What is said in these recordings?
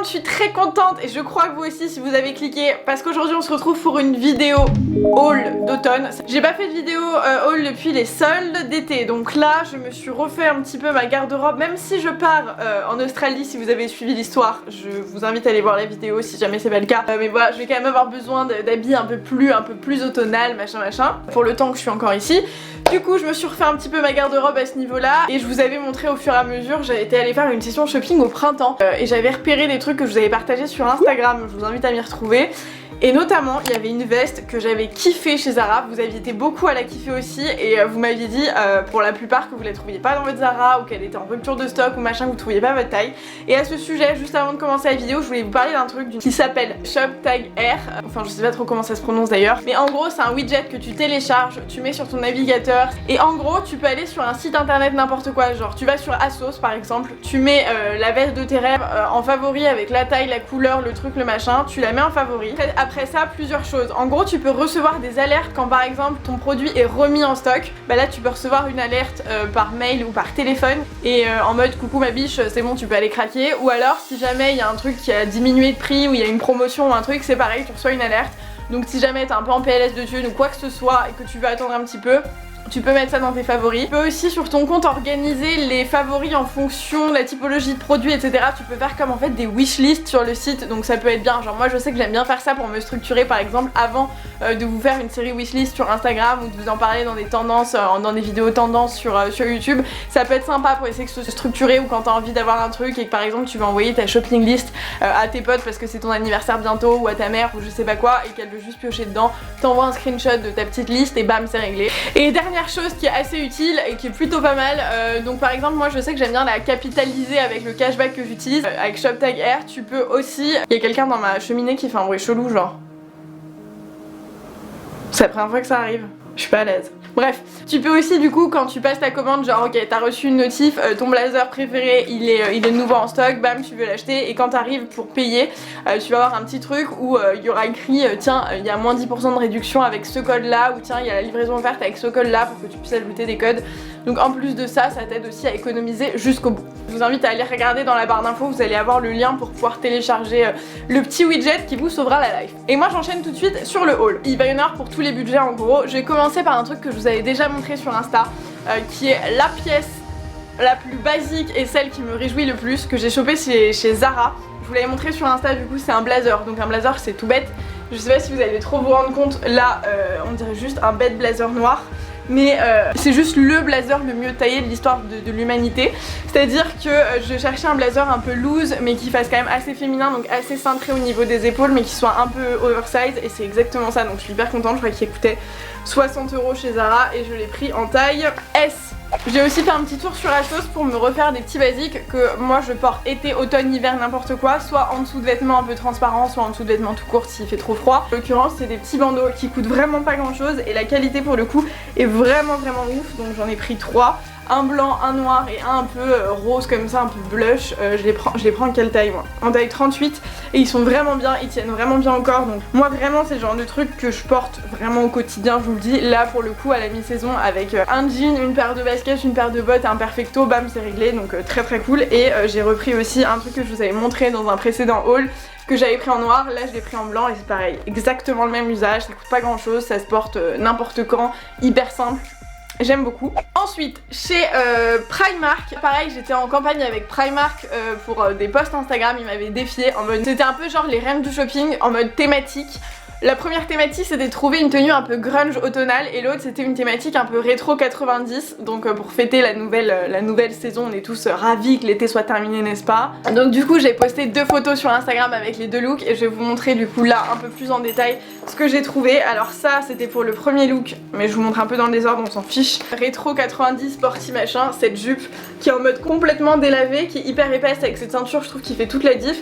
je suis très contente et je crois que vous aussi si vous avez cliqué, parce qu'aujourd'hui on se retrouve pour une vidéo haul d'automne. J'ai pas fait de vidéo haul depuis les soldes d'été, donc là je me suis refait un petit peu ma garde-robe, même si je pars en Australie. Si vous avez suivi l'histoire, je vous invite à aller voir la vidéo si jamais c'est pas le cas, mais voilà, je vais quand même avoir besoin d'habits un peu plus automnal, machin pour le temps que je suis encore ici. Du coup je me suis refait un petit peu ma garde-robe à ce niveau là et je vous avais montré au fur et à mesure. J'ai été allée faire une session shopping au printemps et j'avais repéré des trucs que je vous avais partagés sur Instagram, je vous invite à m'y retrouver. Et notamment, il y avait une veste que j'avais kiffée chez Zara, vous aviez été beaucoup à la kiffer aussi et vous m'aviez dit pour la plupart que vous la trouviez pas dans votre Zara ou qu'elle était en rupture de stock ou machin, que vous trouviez pas votre taille. Et à ce sujet, juste avant de commencer la vidéo, je voulais vous parler d'un truc qui s'appelle ShopTag Air, enfin je sais pas trop comment ça se prononce d'ailleurs, mais en gros c'est un widget que tu télécharges, tu mets sur ton navigateur et en gros tu peux aller sur un site internet n'importe quoi, genre tu vas sur ASOS par exemple, tu mets la veste de tes rêves en favori avec la taille, la couleur, le truc, le machin, tu la mets en favori. Après ça, plusieurs choses. En gros, tu peux recevoir des alertes quand par exemple ton produit est remis en stock. Bah là, tu peux recevoir une alerte par mail ou par téléphone et en mode coucou ma biche, c'est bon, tu peux aller craquer. Ou alors, si jamais il y a un truc qui a diminué de prix ou il y a une promotion ou un truc, c'est pareil, tu reçois une alerte. Donc si jamais t'es un peu en PLS de thunes ou quoi que ce soit et que tu veux attendre un petit peu, tu peux mettre ça dans tes favoris. Tu peux aussi sur ton compte organiser les favoris en fonction de la typologie de produits, etc. Tu peux faire comme en fait des wishlists sur le site, donc ça peut être bien. Genre moi je sais que j'aime bien faire ça pour me structurer par exemple avant de vous faire une série wishlist sur Instagram ou de vous en parler dans des tendances, dans des vidéos tendances sur YouTube. Ça peut être sympa pour essayer de se structurer ou quand t'as envie d'avoir un truc et que par exemple tu veux envoyer ta shopping list à tes potes parce que c'est ton anniversaire bientôt ou à ta mère ou je sais pas quoi et qu'elle veut juste piocher dedans, t'envoies un screenshot de ta petite liste et bam c'est réglé. Et dernière chose qui est assez utile et qui est plutôt pas mal, donc par exemple moi je sais que j'aime bien la capitaliser avec le cashback que j'utilise avec ShopTag Air. Tu peux aussi, il y a quelqu'un dans ma cheminée qui fait un bruit chelou genre, c'est la première fois que ça arrive, je suis pas à l'aise. Bref, tu peux aussi du coup quand tu passes ta commande, genre ok t'as reçu une notif, ton blazer préféré il est nouveau en stock, bam tu veux l'acheter et quand t'arrives pour payer, tu vas avoir un petit truc où il y aura écrit tiens il y a moins 10% de réduction avec ce code là, ou tiens il y a la livraison offerte avec ce code là pour que tu puisses ajouter des codes. Donc en plus de ça, ça t'aide aussi à économiser jusqu'au bout. Je vous invite à aller regarder dans la barre d'infos, vous allez avoir le lien pour pouvoir télécharger le petit widget qui vous sauvera la life. Et moi j'enchaîne tout de suite sur le haul. Il va y en avoir pour tous les budgets en gros. Je vais commencer par un truc que je vous avais déjà montré sur Insta, qui est la pièce la plus basique et celle qui me réjouit le plus, que j'ai chopé chez Zara. Je vous l'avais montré sur Insta, du coup c'est un blazer. Donc un blazer c'est tout bête. Je sais pas si vous allez trop vous rendre compte, là on dirait juste un bête blazer noir. Mais c'est juste le blazer le mieux taillé de l'histoire de l'humanité. C'est-à-dire que je cherchais un blazer un peu loose mais qui fasse quand même assez féminin, donc assez cintré au niveau des épaules mais qui soit un peu oversize, et c'est exactement ça, donc je suis hyper contente. Je crois qu'il coûtait 60 € chez Zara et je l'ai pris en taille S. J'ai aussi fait un petit tour sur ASOS pour me refaire des petits basiques que moi je porte été, automne, hiver, n'importe quoi, soit en dessous de vêtements un peu transparents, soit en dessous de vêtements tout court s'il fait trop froid. En l'occurrence c'est des petits bandeaux qui coûtent vraiment pas grand chose et la qualité pour le coup est vraiment ouf, donc j'en ai pris 3. Un blanc, un noir et un peu rose comme ça, un peu blush. Je les prends en quelle taille moi? En taille 38, et ils sont vraiment bien, ils tiennent vraiment bien au corps. Donc moi vraiment c'est le genre de truc que je porte vraiment au quotidien, je vous le dis. Là pour le coup à la mi-saison avec un jean, une paire de baskets, une paire de bottes et un perfecto, bam c'est réglé, donc très cool. Et j'ai repris aussi un truc que je vous avais montré dans un précédent haul, que j'avais pris en noir, là je l'ai pris en blanc et c'est pareil, exactement le même usage, ça coûte pas grand chose, ça se porte n'importe quand, hyper simple. J'aime beaucoup. Ensuite, chez Primark, pareil, j'étais en campagne avec Primark pour des posts Instagram, ils m'avaient défié en mode, c'était un peu genre les reines du shopping en mode thématique. La première thématique c'était de trouver une tenue un peu grunge automnale et l'autre c'était une thématique un peu rétro 90, donc pour fêter la nouvelle saison, on est tous ravis que l'été soit terminé, n'est-ce pas? Donc du coup j'ai posté 2 photos sur Instagram avec les 2 looks et je vais vous montrer du coup là un peu plus en détail ce que j'ai trouvé. Alors ça c'était pour le premier look, mais je vous montre un peu dans le désordre, on s'en fiche. Rétro 90 sporty machin, cette jupe qui est en mode complètement délavée, qui est hyper épaisse avec cette ceinture, je trouve qu'il fait toute la diff,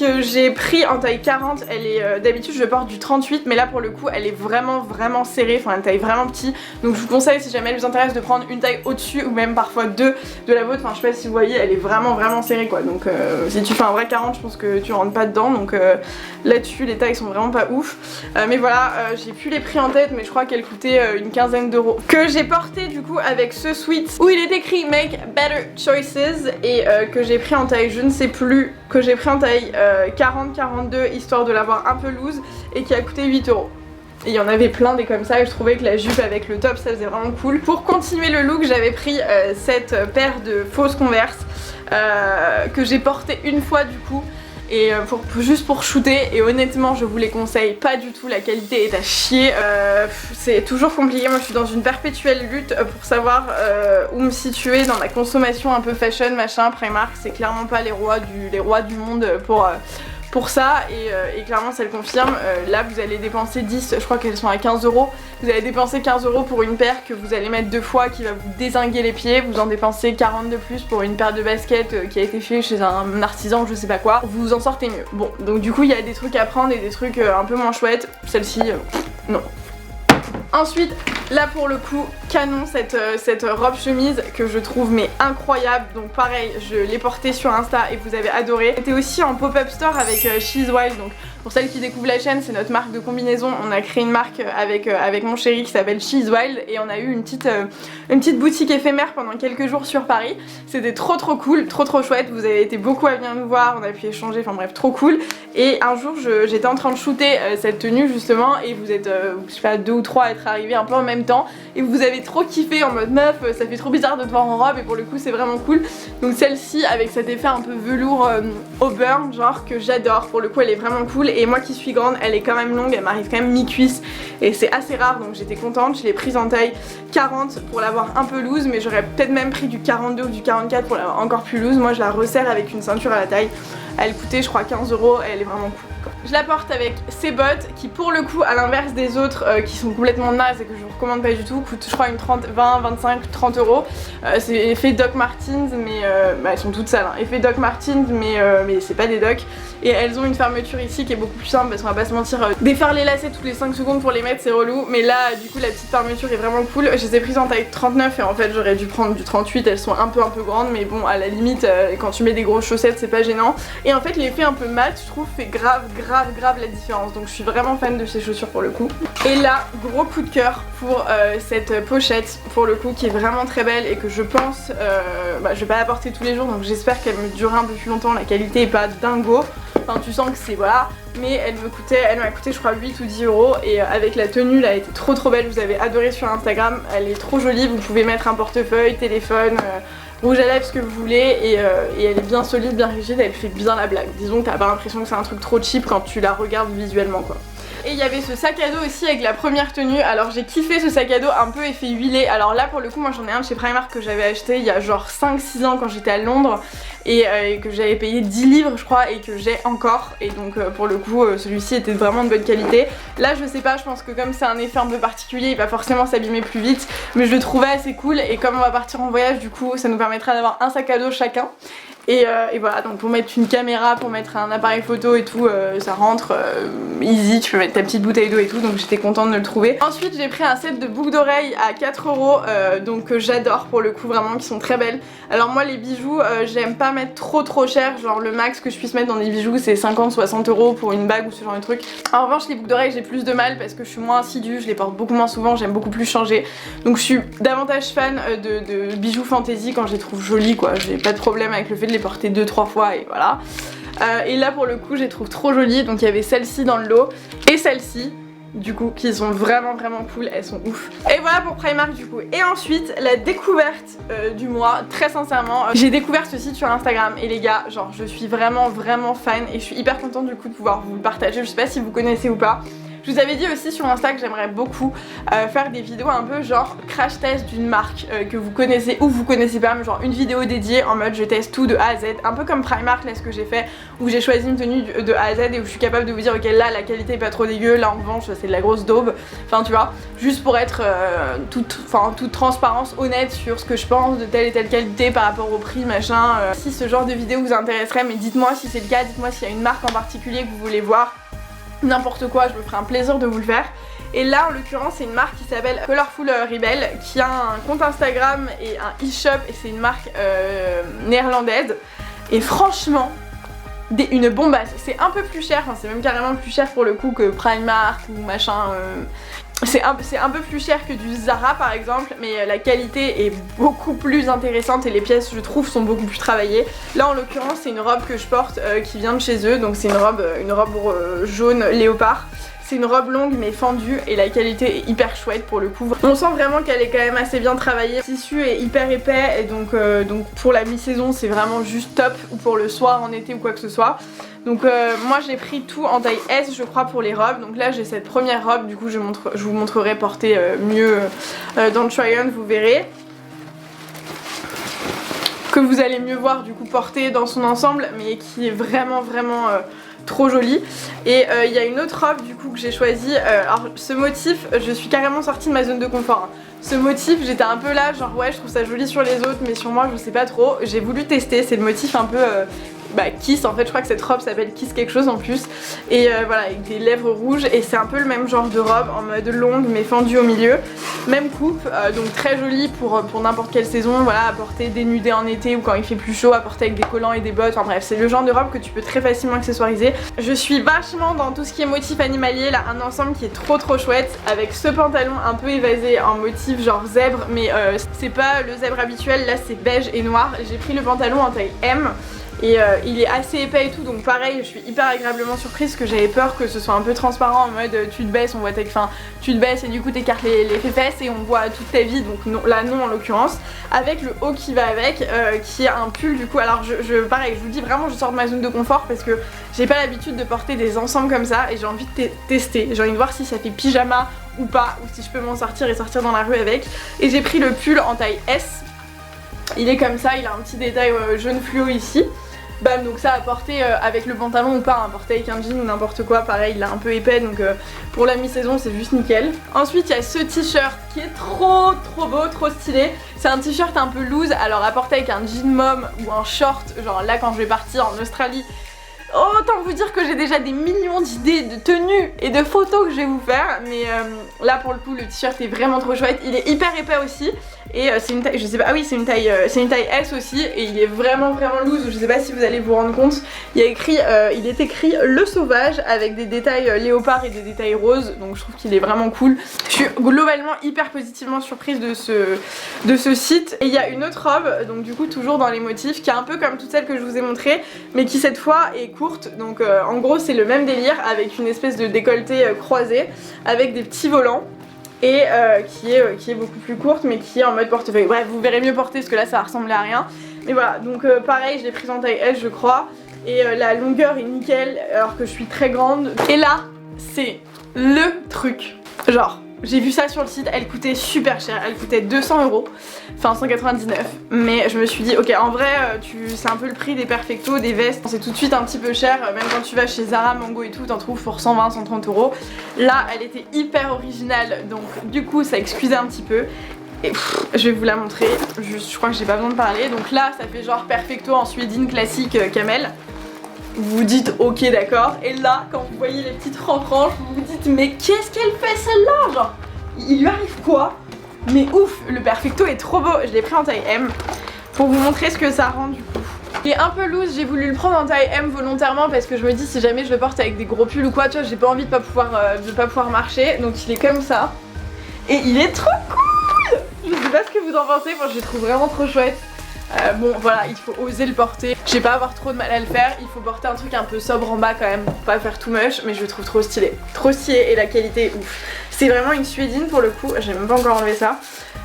que j'ai pris en taille 40, elle est d'habitude je porte du 38 mais là pour le coup elle est vraiment serrée, enfin une taille vraiment petit, donc je vous conseille si jamais elle vous intéresse de prendre une taille au-dessus ou même parfois deux de la vôtre, enfin je sais pas si vous voyez, elle est vraiment serrée quoi, donc si tu fais un vrai 40 je pense que tu rentres pas dedans, donc là-dessus les tailles sont vraiment pas ouf, mais voilà, j'ai plus les prix en tête mais je crois qu'elle coûtait une quinzaine d'euros, que j'ai porté du coup avec ce sweat où il est écrit Make Better Choices et que j'ai pris en taille, je ne sais plus, que j'ai pris en taille 40-42 histoire de l'avoir un peu loose et qui a coûté 8 euros. Et il y en avait plein des comme ça et je trouvais que la jupe avec le top ça faisait vraiment cool. Pour continuer le look j'avais pris cette paire de fausses Converse que j'ai portée une fois du coup. Et juste pour shooter, et honnêtement je vous les conseille pas du tout, la qualité est à chier, c'est toujours compliqué, moi je suis dans une perpétuelle lutte pour savoir où me situer dans la consommation un peu fashion machin. Primark c'est clairement pas les rois du monde pour ça et clairement ça le confirme, là vous allez dépenser 10, je crois qu'elles sont à 15 euros, vous allez dépenser 15 euros pour une paire que vous allez mettre deux fois qui va vous dézinguer les pieds, vous en dépensez 40 de plus pour une paire de baskets qui a été fait chez un artisan je sais pas quoi, vous en sortez mieux. Bon donc du coup il y a des trucs à prendre et des trucs un peu moins chouettes, celle-ci non. Ensuite, là pour le coup, canon cette robe chemise que je trouve mais incroyable. Donc pareil, je l'ai portée sur Insta et vous avez adoré. C'était aussi en pop-up store avec She's Wild. Donc pour celles qui découvrent la chaîne, c'est notre marque de combinaison. On a créé une marque avec mon chéri qui s'appelle She's Wild et on a eu une petite boutique éphémère pendant quelques jours sur Paris. C'était trop cool, trop chouette. Vous avez été beaucoup à venir nous voir, on a pu échanger, enfin bref, trop cool. Et un jour, j'étais en train de shooter cette tenue justement et vous êtes, je sais pas, 2 ou 3 à être arrivés un peu en même temps et vous avez trop kiffé en mode meuf, ça fait trop bizarre de te voir en robe et pour le coup c'est vraiment cool. Donc celle-ci avec cet effet un peu velours auburn genre que j'adore, pour le coup elle est vraiment cool et moi qui suis grande elle est quand même longue, elle m'arrive quand même mi-cuisse et c'est assez rare donc j'étais contente. Je l'ai prise en taille 40 pour l'avoir un peu loose mais j'aurais peut-être même pris du 42 ou du 44 pour l'avoir encore plus loose. Moi je la resserre avec une ceinture à la taille, elle coûtait je crois 15 euros, elle est vraiment cool. Je la porte avec ces bottes qui pour le coup à l'inverse des autres qui sont complètement nazes et que je vous recommande pas du tout, coûtent je crois une 20, 25, 30 euros. C'est effet Doc Martens mais elles sont toutes sales, hein. Effet Doc Martens mais c'est pas des Doc. Et elles ont une fermeture ici qui est beaucoup plus simple parce qu'on va pas se mentir, défaire les lacets toutes les 5 secondes pour les mettre c'est relou. Mais là du coup la petite fermeture est vraiment cool. Je les ai prises en taille 39 et en fait j'aurais dû prendre du 38, elles sont un peu grandes mais bon à la limite quand tu mets des grosses chaussettes c'est pas gênant. Et en fait l'effet un peu mat je trouve fait grave la différence, donc je suis vraiment fan de ces chaussures pour le coup. Et là gros coup de cœur pour cette pochette pour le coup qui est vraiment très belle et que je pense je vais pas la porter tous les jours donc j'espère qu'elle me durera un peu plus longtemps, la qualité est pas dingo, enfin tu sens que c'est voilà, mais elle m'a coûté je crois 8 ou 10 euros et avec la tenue là elle était trop belle, vous avez adoré sur Instagram, elle est trop jolie, vous pouvez mettre un portefeuille, téléphone, rouge à lèvres, ce que vous voulez et elle est bien solide, bien rigide, elle fait bien la blague. Disons que t'as pas l'impression que c'est un truc trop cheap quand tu la regardes visuellement quoi. Et il y avait ce sac à dos aussi avec la première tenue, alors j'ai kiffé ce sac à dos un peu effet huilé. Alors là pour le coup moi j'en ai un de chez Primark que j'avais acheté il y a genre 5-6 ans quand j'étais à Londres et que j'avais payé 10 livres je crois et que j'ai encore, et donc pour le coup celui-ci était vraiment de bonne qualité. Là je sais pas, je pense que comme c'est un effet un peu particulier il va forcément s'abîmer plus vite, mais je le trouvais assez cool et comme on va partir en voyage du coup ça nous permettra d'avoir un sac à dos chacun. Et voilà, donc pour mettre une caméra, pour mettre un appareil photo et tout, ça rentre easy, tu peux mettre ta petite bouteille d'eau et tout, donc j'étais contente de le trouver. Ensuite j'ai pris un set de boucles d'oreilles à 4 euros, donc que j'adore pour le coup vraiment, qui sont très belles. Alors moi les bijoux, j'aime pas mettre trop cher, genre le max que je puisse mettre dans des bijoux c'est 50-60 euros pour une bague ou ce genre de truc. En revanche les boucles d'oreilles j'ai plus de mal parce que je suis moins assidue, je les porte beaucoup moins souvent, j'aime beaucoup plus changer. Donc je suis davantage fan de bijoux fantasy quand je les trouve jolis quoi, j'ai pas de problème avec le fait de les porter 2-3 fois et voilà. Et là pour le coup je les trouve trop jolies, donc il y avait celle-ci dans le lot et celle-ci du coup qui sont vraiment cool, elles sont ouf. Et voilà pour Primark du coup. Et ensuite la découverte du mois, très sincèrement j'ai découvert ce site sur Instagram et les gars genre je suis vraiment fan et je suis hyper contente du coup de pouvoir vous le partager. Je sais pas si vous connaissez ou pas. Je vous avais dit aussi sur Insta que j'aimerais beaucoup faire des vidéos un peu genre crash test d'une marque que vous connaissez ou vous connaissez pas, mais genre une vidéo dédiée en mode je teste tout de A à Z, un peu comme Primark là ce que j'ai fait où j'ai choisi une tenue de A à Z et où je suis capable de vous dire ok là la qualité est pas trop dégueu, là en revanche c'est de la grosse daube, enfin tu vois, juste pour être toute transparence honnête sur ce que je pense de telle et telle qualité par rapport au prix machin. Si ce genre de vidéo vous intéresserait, mais dites-moi si c'est le cas, dites-moi s'il y a une marque en particulier que vous voulez voir. n'importe quoi, je me ferai un plaisir de vous le faire. Et là en l'occurrence c'est une marque qui s'appelle Colorful Rebel, qui a un compte Instagram et un e-shop, et c'est une marque néerlandaise. Et franchement, une bombasse. C'est un peu plus cher, enfin c'est même carrément plus cher pour le coup que Primark ou machin. C'est un peu plus cher que du Zara par exemple, mais la qualité est beaucoup plus intéressante et les pièces je trouve sont beaucoup plus travaillées. Là en l'occurrence c'est une robe que je porte qui vient de chez eux, donc c'est une robe jaune léopard. C'est une robe longue mais fendue et la qualité est hyper chouette pour le coup. On sent vraiment qu'elle est quand même assez bien travaillée. Le tissu est hyper épais et donc pour la mi-saison c'est vraiment juste top, ou pour le soir en été ou quoi que ce soit. Donc moi j'ai pris tout en taille S je crois pour les robes. Donc là j'ai cette première robe, du coup je vous montrerai porter mieux dans le try-on, vous verrez. Que vous allez mieux voir du coup porter dans son ensemble, mais qui est vraiment trop jolie. Et il y a une autre robe du coup que j'ai choisie. Alors ce motif, je suis carrément sortie de ma zone de confort. Ce motif, j'étais un peu là, genre ouais je trouve ça joli sur les autres, mais sur moi je sais pas trop. J'ai voulu tester, c'est le motif un peu Kiss, en fait je crois que cette robe s'appelle Kiss quelque chose en plus. Et voilà, avec des lèvres rouges, et c'est un peu le même genre de robe en mode longue mais fendue au milieu. Même coupe, donc très jolie pour n'importe quelle saison, voilà, à porter dénudée en été ou quand il fait plus chaud, à porter avec des collants et des bottes, enfin bref, c'est le genre de robe que tu peux très facilement accessoiriser. Je suis vachement dans tout ce qui est motif animalier, là un ensemble qui est trop chouette, avec ce pantalon un peu évasé en motif genre zèbre, mais c'est pas le zèbre habituel, là c'est beige et noir. J'ai pris le pantalon en taille M. Et il est assez épais et tout, donc pareil je suis hyper agréablement surprise, parce que j'avais peur que ce soit un peu transparent en mode tu te baisses, on voit tu te baisses et du coup t'écartes les fesses et on voit toute ta vie, donc non, là non en l'occurrence. Avec le haut qui va avec, qui est un pull du coup. Alors pareil, je vous dis vraiment je sors de ma zone de confort parce que j'ai pas l'habitude de porter des ensembles comme ça et j'ai envie de tester, j'ai envie de voir si ça fait pyjama ou pas, ou si je peux m'en sortir et sortir dans la rue avec. Et j'ai pris le pull en taille S, il est comme ça, il a un petit détail jaune fluo ici. Bam, donc ça à porter avec le pantalon ou pas, hein, porter avec un jean ou n'importe quoi, pareil il est un peu épais, donc pour la mi-saison c'est juste nickel. Ensuite il y a ce t-shirt qui est trop beau, trop stylé. C'est un t-shirt un peu loose, alors à porter avec un jean mom ou un short, genre là quand je vais partir en Australie. Autant vous dire que j'ai déjà des millions d'idées de tenues et de photos que je vais vous faire, mais là pour le coup le t-shirt est vraiment trop chouette, il est hyper épais aussi. Et c'est une taille, je sais pas, ah oui c'est une taille S aussi, et il est vraiment loose, je sais pas si vous allez vous rendre compte. Il est écrit le sauvage avec des détails léopard et des détails roses, donc je trouve qu'il est vraiment cool. Je suis globalement hyper positivement surprise de ce site. Et il y a une autre robe, donc du coup toujours dans les motifs, qui est un peu comme toutes celles que je vous ai montrées, mais qui cette fois est courte, donc en gros c'est le même délire avec une espèce de décolleté croisé avec des petits volants. Et qui est beaucoup plus courte mais qui est en mode portefeuille. Bref, vous verrez mieux porter parce que là ça va ressembler à rien. Mais voilà, donc pareil, je l'ai prise en taille S je crois. Et la longueur est nickel alors que je suis très grande. Et là, c'est le truc. Genre, j'ai vu ça sur le site, elle coûtait super cher, elle coûtait 200 €, enfin 199. Mais je me suis dit, ok, en vrai, c'est un peu le prix des perfectos, des vestes, c'est tout de suite un petit peu cher, même quand tu vas chez Zara, Mango et tout, t'en trouves pour 120, 130 €. Là, elle était hyper originale, donc du coup, ça excusait un petit peu. Et je vais vous la montrer, je crois que j'ai pas besoin de parler. Donc là, ça fait genre perfecto en suédine classique camel. Vous vous dites ok d'accord, et là quand vous voyez les petites franges, vous vous dites mais qu'est-ce qu'elle fait celle-là, genre il lui arrive quoi? Mais ouf, le perfecto est trop beau. Je l'ai pris en taille M pour vous montrer ce que ça rend du coup. Il est un peu loose, j'ai voulu le prendre en taille M volontairement parce que je me dis si jamais je le porte avec des gros pulls ou quoi, tu vois, j'ai pas envie de pas pouvoir marcher, donc il est comme ça et il est trop cool. Je sais pas ce que vous en pensez, moi je le trouve vraiment trop chouette. Bon voilà, il faut oser le porter. Je vais pas avoir trop de mal à le faire. Il faut porter un truc un peu sobre en bas quand même pour pas faire too much, mais je le trouve trop stylé. Trop stylé et la qualité est ouf. C'est vraiment une suédine pour le coup, j'ai même pas encore enlevé ça.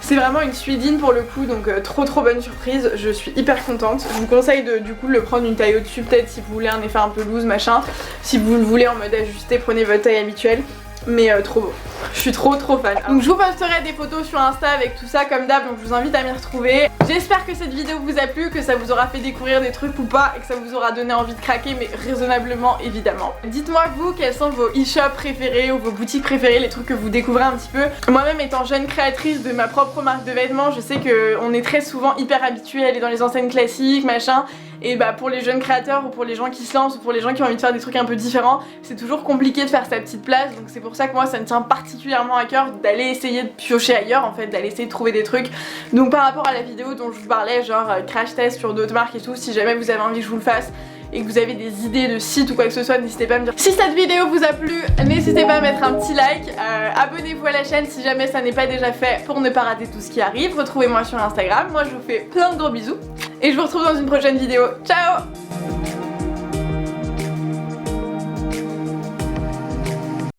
C'est vraiment une suédine pour le coup, donc trop bonne surprise. Je suis hyper contente. Je vous conseille de du coup le prendre une taille au-dessus peut-être si vous voulez un effet un peu loose machin. Si vous le voulez en mode ajusté, prenez votre taille habituelle. Mais trop beau, je suis trop fan. Donc je vous posterai des photos sur Insta avec tout ça comme d'hab, donc je vous invite à m'y retrouver. J'espère que cette vidéo vous a plu, que ça vous aura fait découvrir des trucs ou pas et que ça vous aura donné envie de craquer, mais raisonnablement évidemment. Dites-moi vous quels sont vos e-shops préférés ou vos boutiques préférées, les trucs que vous découvrez un petit peu. Moi-même étant jeune créatrice de ma propre marque de vêtements, je sais qu'on est très souvent hyper habitué à aller dans les enseignes classiques, machin. Et bah pour les jeunes créateurs ou pour les gens qui se lancent ou pour les gens qui ont envie de faire des trucs un peu différents, c'est toujours compliqué de faire sa petite place, donc c'est pour ça que moi ça me tient particulièrement à cœur d'aller essayer de piocher ailleurs en fait, d'aller essayer de trouver des trucs. Donc par rapport à la vidéo dont je vous parlais, genre crash test sur d'autres marques et tout, si jamais vous avez envie que je vous le fasse et que vous avez des idées de sites ou quoi que ce soit, n'hésitez pas à me dire. Si cette vidéo vous a plu, n'hésitez pas à mettre un petit like, abonnez-vous à la chaîne si jamais ça n'est pas déjà fait pour ne pas rater tout ce qui arrive. Retrouvez-moi sur Instagram, moi je vous fais plein de gros bisous et je vous retrouve dans une prochaine vidéo. Ciao!